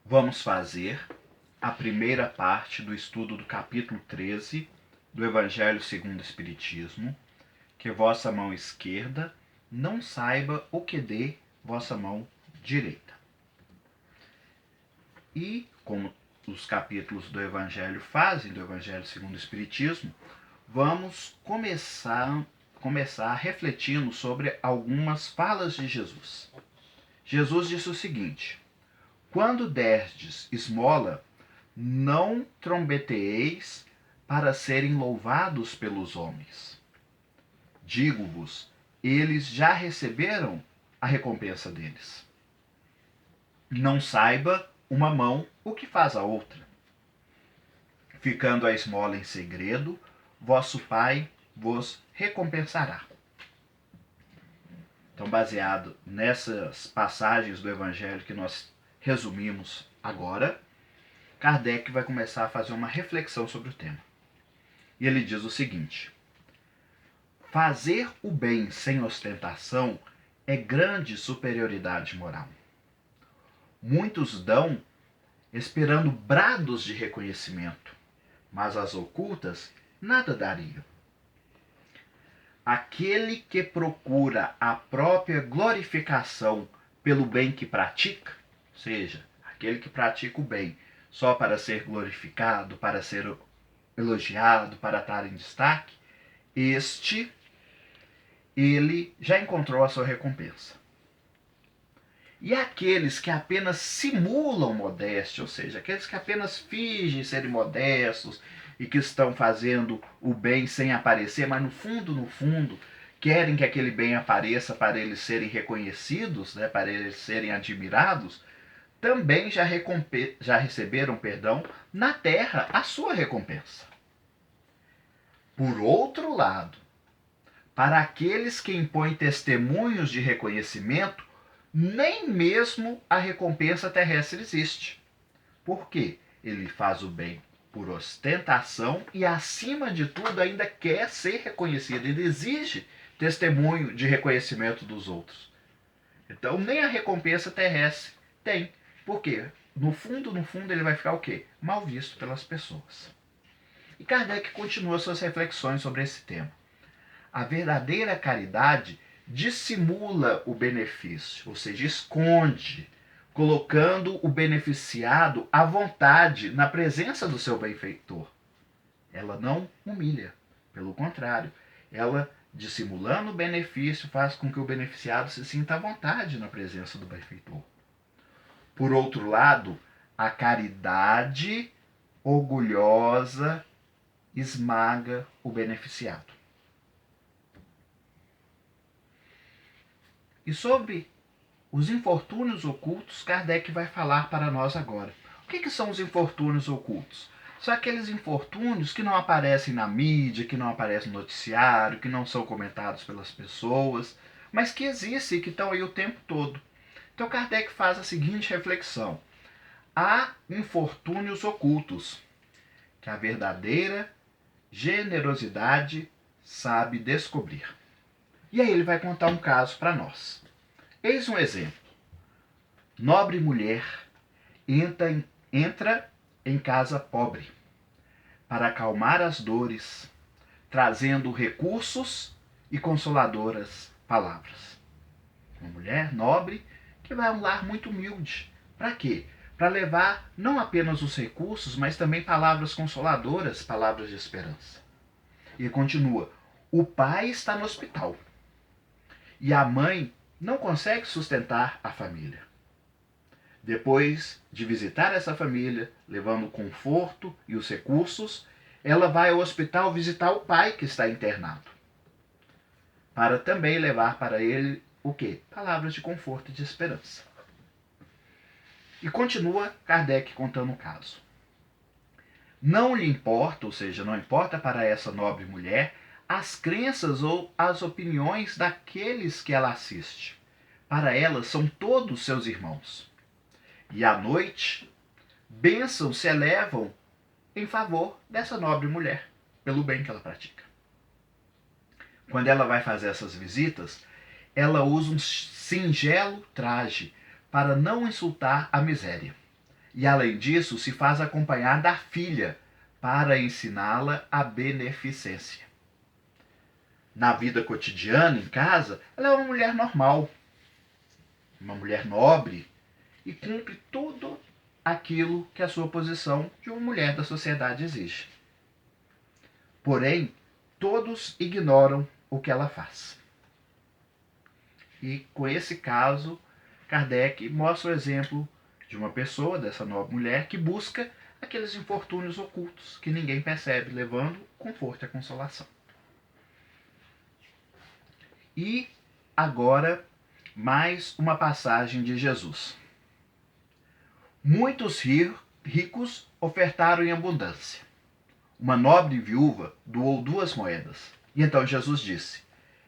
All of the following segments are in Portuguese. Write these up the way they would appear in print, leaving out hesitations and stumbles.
Vamos fazer a primeira parte do estudo do capítulo 13 do Evangelho segundo o Espiritismo, que vossa mão esquerda não saiba o que dê vossa mão direita. E, como os capítulos do Evangelho fazem, do Evangelho segundo o Espiritismo, vamos começar refletindo sobre algumas falas de Jesus. Jesus disse o seguinte: quando derdes esmola, não trombeteeis para serem louvados pelos homens. Digo-vos, eles já receberam a recompensa deles. Não saiba uma mão o que faz a outra. Ficando a esmola em segredo, vosso Pai vos recompensará. Então, baseado nessas passagens do Evangelho que nós resumimos agora, Kardec vai começar a fazer uma reflexão sobre o tema. E ele diz o seguinte: fazer o bem sem ostentação é grande superioridade moral. Muitos dão esperando brados de reconhecimento, mas as ocultas nada dariam. Aquele que procura a própria glorificação pelo bem que pratica, ou seja, aquele que pratica o bem só para ser glorificado, para ser elogiado, para estar em destaque, ele já encontrou a sua recompensa. E aqueles que apenas simulam modéstia, ou seja, aqueles que apenas fingem serem modestos e que estão fazendo o bem sem aparecer, mas no fundo, querem que aquele bem apareça para eles serem reconhecidos, né, para eles serem admirados, também já receberam, na terra a sua recompensa. Por outro lado, para aqueles que impõem testemunhos de reconhecimento, nem mesmo a recompensa terrestre existe. Por quê? Ele faz o bem por ostentação e, acima de tudo, ainda quer ser reconhecido. Ele exige testemunho de reconhecimento dos outros. Então, nem a recompensa terrestre tem. Por quê? No fundo, ele vai ficar o quê? Mal visto pelas pessoas. E Kardec continua suas reflexões sobre esse tema. A verdadeira caridade dissimula o benefício, ou seja, esconde, colocando o beneficiado à vontade na presença do seu benfeitor. Ela não humilha, pelo contrário, ela, dissimulando o benefício, faz com que o beneficiado se sinta à vontade na presença do benfeitor. Por outro lado, a caridade orgulhosa esmaga o beneficiado. E sobre os infortúnios ocultos, Kardec vai falar para nós agora. O que são os infortúnios ocultos? São aqueles infortúnios que não aparecem na mídia, que não aparecem no noticiário, que não são comentados pelas pessoas, mas que existem e que estão aí o tempo todo. Então Kardec faz a seguinte reflexão: há infortúnios ocultos que a verdadeira generosidade sabe descobrir. E aí ele vai contar um caso para nós. Eis um exemplo. Nobre mulher entra em casa pobre para acalmar as dores, trazendo recursos e consoladoras palavras. Uma mulher nobre que vai a um lar muito humilde. Para quê? Para levar não apenas os recursos, mas também palavras consoladoras, palavras de esperança. E continua: o pai está no hospital e a mãe não consegue sustentar a família. Depois de visitar essa família, levando o conforto e os recursos, ela vai ao hospital visitar o pai que está internado, para também levar para ele o quê? Palavras de conforto e de esperança. E continua Kardec contando o caso. Não lhe importa, ou seja, não importa para essa nobre mulher, as crenças ou as opiniões daqueles que ela assiste. Para ela são todos seus irmãos. E à noite, bênçãos se elevam em favor dessa nobre mulher, pelo bem que ela pratica. Quando ela vai fazer essas visitas, ela usa um singelo traje para não insultar a miséria. E além disso, se faz acompanhar da filha para ensiná-la a beneficência. Na vida cotidiana, em casa, ela é uma mulher normal, uma mulher nobre e cumpre tudo aquilo que a sua posição de uma mulher da sociedade exige. Porém, todos ignoram o que ela faz. E com esse caso, Kardec mostra o exemplo de uma pessoa, dessa nobre mulher, que busca aqueles infortúnios ocultos que ninguém percebe, levando conforto e consolação. E agora, mais uma passagem de Jesus. Muitos ricos ofertaram em abundância. Uma nobre viúva doou 2 moedas. E então Jesus disse: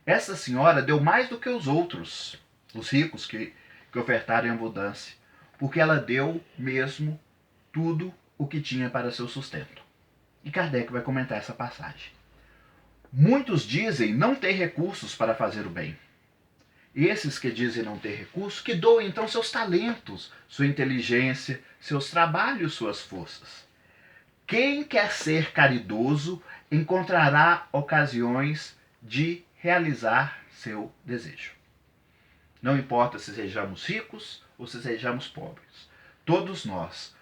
essa senhora deu mais do que os outros, os ricos que ofertaram em abundância, porque ela deu mesmo tudo o que tinha para seu sustento. E Kardec vai comentar essa passagem. Muitos dizem não ter recursos para fazer o bem. Esses que dizem não ter recursos, que doem então seus talentos, sua inteligência, seus trabalhos, suas forças. Quem quer ser caridoso encontrará ocasiões de realizar seu desejo. Não importa se sejamos ricos ou se sejamos pobres. Todos nós,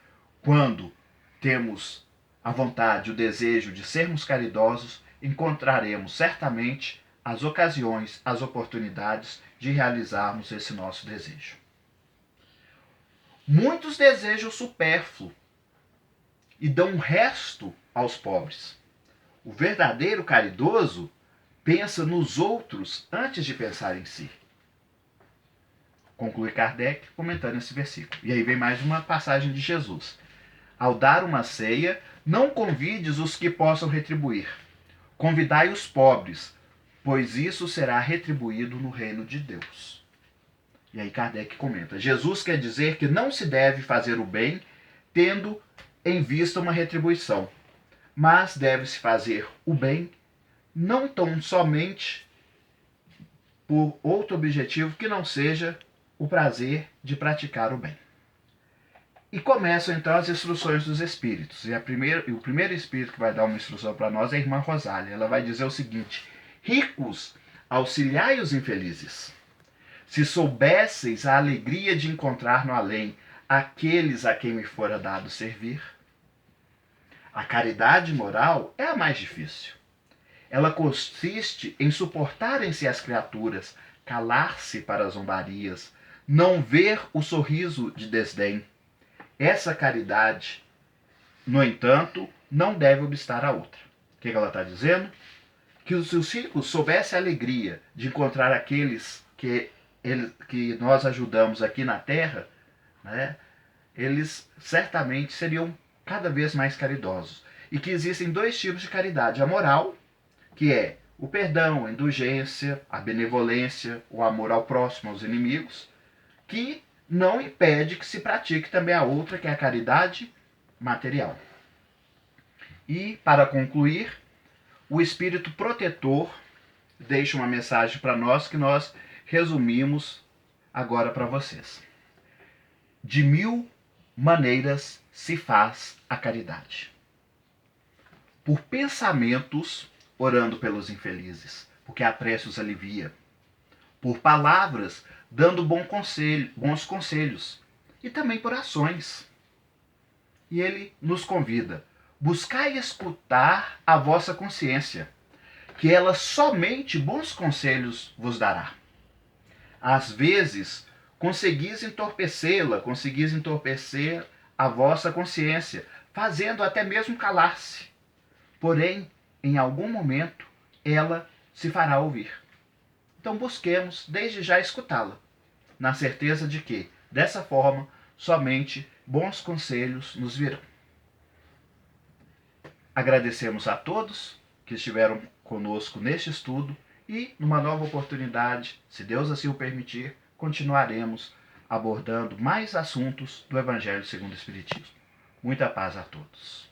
quando temos a vontade, o desejo de sermos caridosos, encontraremos certamente as ocasiões, as oportunidades de realizarmos esse nosso desejo. Muitos desejam o supérfluo e dão o resto aos pobres. O verdadeiro caridoso pensa nos outros antes de pensar em si. Conclui Kardec comentando esse versículo. E aí vem mais uma passagem de Jesus. Ao dar uma ceia, não convides os que possam retribuir. Convidai os pobres, pois isso será retribuído no reino de Deus. E aí Kardec comenta: Jesus quer dizer que não se deve fazer o bem tendo em vista uma retribuição, mas deve-se fazer o bem não tão somente por outro objetivo que não seja o prazer de praticar o bem. E começam então as instruções dos espíritos. E o primeiro espírito que vai dar uma instrução para nós é a irmã Rosália. Ela vai dizer o seguinte: ricos, auxiliai os infelizes. Se soubesseis a alegria de encontrar no além aqueles a quem me fora dado servir. A caridade moral é a mais difícil. Ela consiste em suportarem-se as criaturas, calar-se para as zombarias, não ver o sorriso de desdém. Essa caridade, no entanto, não deve obstar a outra. O que ela está dizendo? Que se os ricos soubessem a alegria de encontrar aqueles que nós ajudamos aqui na Terra, né, eles certamente seriam cada vez mais caridosos. E que existem 2 tipos de caridade: a moral, que é o perdão, a indulgência, a benevolência, o amor ao próximo, aos inimigos, que não impede que se pratique também a outra, que é a caridade material. E, para concluir, o espírito protetor deixa uma mensagem para nós que nós resumimos agora para vocês. De 1000 maneiras se faz a caridade. Por pensamentos, orando pelos infelizes, porque a prece os alivia. Por palavras, dando bons conselhos. E também por ações. E ele nos convida: buscai escutar a vossa consciência, que ela somente bons conselhos vos dará. Às vezes, conseguis entorpecer a vossa consciência, fazendo até mesmo calar-se. Porém, em algum momento, ela se fará ouvir. Então busquemos desde já escutá-la, na certeza de que, dessa forma, somente bons conselhos nos virão. Agradecemos a todos que estiveram conosco neste estudo e, numa nova oportunidade, se Deus assim o permitir, continuaremos abordando mais assuntos do Evangelho segundo o Espiritismo. Muita paz a todos.